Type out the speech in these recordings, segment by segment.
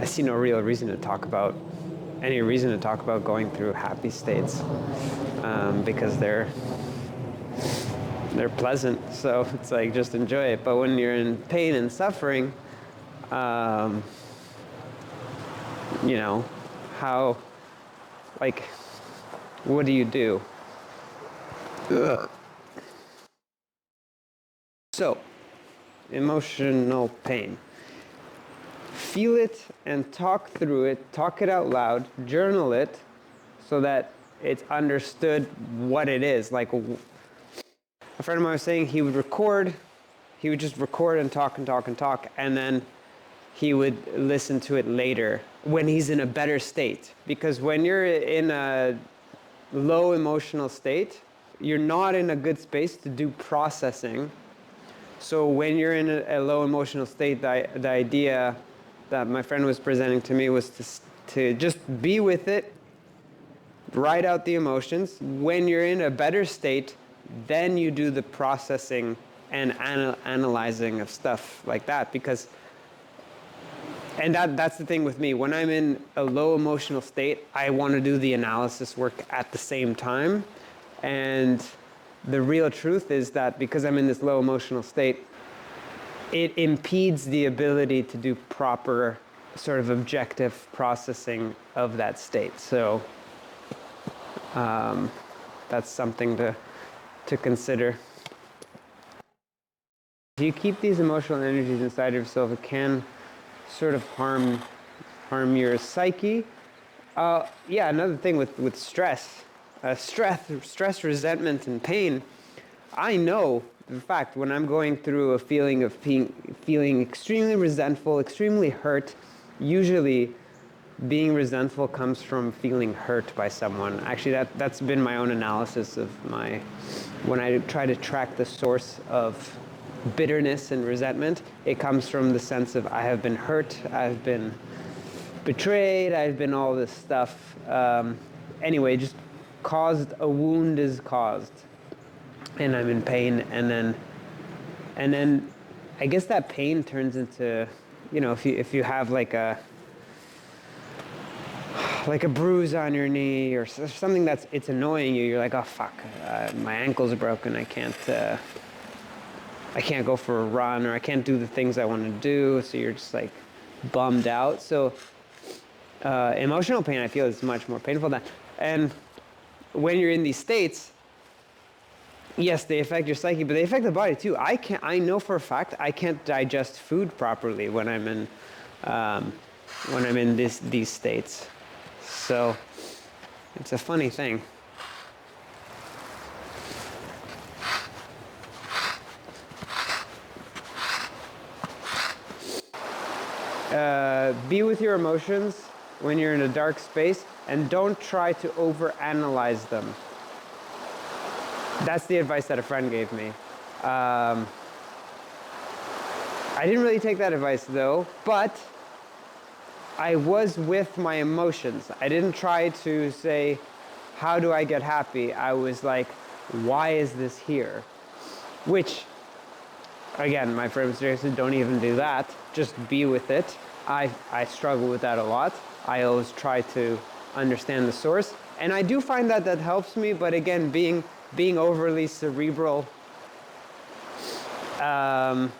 I see no real reason to talk about going through happy states, because they're pleasant. So it's like, just enjoy it. But when you're in pain and suffering, you know, how, like, what do you do? Ugh. So, emotional pain. Feel it and talk through it, talk it out loud, journal it, so that it's understood what it is. Like, a friend of mine was saying he would just record and talk and talk and talk, and then he would listen to it later when he's in a better state. Because when you're in a low emotional state, you're not in a good space to do processing. So when you're in a low emotional state, the idea that my friend was presenting to me was to just be with it, write out the emotions. When you're in a better state, then you do the processing and analyzing of stuff like that. Because, and that's the thing with me, when I'm in a low emotional state, I want to do the analysis work at the same time. And the real truth is that because I'm in this low emotional state, it impedes the ability to do proper sort of objective processing of that state. So that's something to consider. If you keep these emotional energies inside of yourself, it can sort of harm your psyche. Yeah, another thing with stress, resentment, and pain. I know, in fact, when I'm going through a feeling of feeling extremely resentful, extremely hurt, usually being resentful comes from feeling hurt by someone. Actually, that's been my own analysis of when I try to track the source of bitterness and resentment, it comes from the sense of I have been hurt, I've been betrayed, I've been all this stuff. Anyway, just a wound is caused, and I'm in pain, and then I guess that pain turns into, if you have like a bruise on your knee or something it's annoying you, you're like, oh fuck, my ankle's broken, I can't go for a run, or I can't do the things I want to do, so you're just like bummed out. So emotional pain, I feel, is much more painful than that. And when you're in these states, yes, they affect your psyche, but they affect the body too. I know for a fact I can't digest food properly when I'm in these states. So it's a funny thing. Be with your emotions when you're in a dark space, and don't try to overanalyze them. That's the advice that a friend gave me. I didn't really take that advice though, but I was with my emotions. I didn't try to say, how do I get happy? I was like, why is this here? Which, again, my friend was suggested, don't even do that. Just be with it. I struggle with that a lot. I always try to understand the source. And I do find that helps me, but again, being overly cerebral can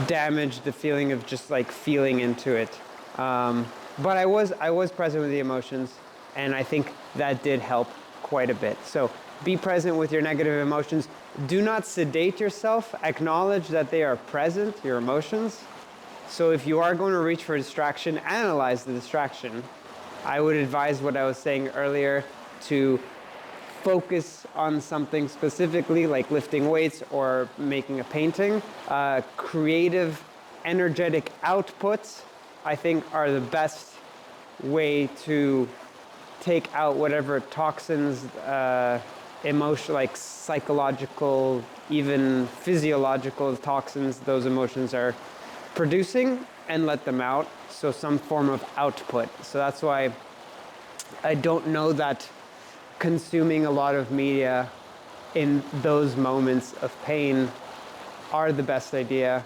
damage the feeling of just like feeling into it. But I was present with the emotions, and I think that did help quite a bit. So be present with your negative emotions. Do not sedate yourself. Acknowledge that they are present, your emotions. So if you are going to reach for a distraction, analyze the distraction. I would advise what I was saying earlier, to focus on something specifically, like lifting weights or making a painting. Creative, energetic outputs, I think, are the best way to take out whatever toxins, emotional, like psychological, even physiological toxins those emotions are producing, and let them out. So some form of output. So that's why I don't know that consuming a lot of media in those moments of pain are the best idea.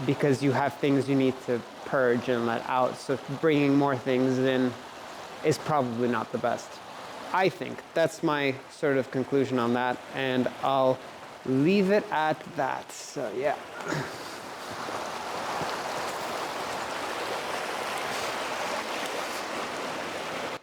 because you have things you need to purge and let out. So bringing more things in is probably not the best. I think that's my sort of conclusion on that, and I'll leave it at that. So yeah.